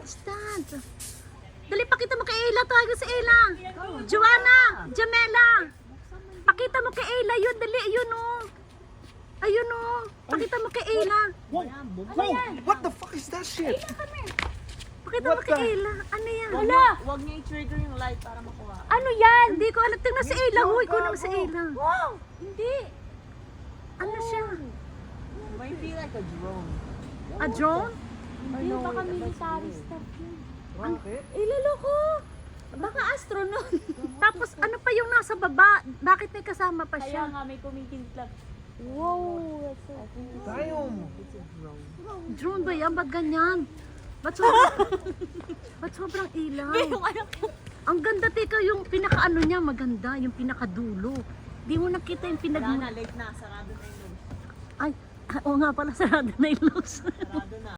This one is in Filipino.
What's that? Dali, pakita mo kay Ayla. Tawagan si Ayla. Joanna, Jamela. Pakita mo kay Ayla yun. Dali, ayun o. Ayun o. Pakita mo kay Ayla. Whoa, what the fuck is that shit? Pakita mo kay Ayla. Ano yan? Wala! Huwag niya i-trigger yung light para makuha. Ano yan? Hindi ko alam. Tingnan si Ayla. Huy ko nang si Ayla. Wow! Hindi! Ano siya? Might be like a drone. A drone? Hindi, baka military stuff yun. Rocket? Ilaloko! Baka astronaut. Tapos ano pa yung nasa baba? Bakit may kasama pa Kaya siya? nga may kumikintlap. Wow! That's so cool. Damn. It's a drone. Drone ba yan? Ba't ganyan? Ba't sobrang ilaw? Yung anak ko. Ang ganda, teka, yung pinaka-ano niya, maganda. Yung pinaka-dulo. Di mo nakita yung Wala pinag... na, late na. Sarado na yung nose. Ay, oo nga pala, sarado na yung loose. Sarado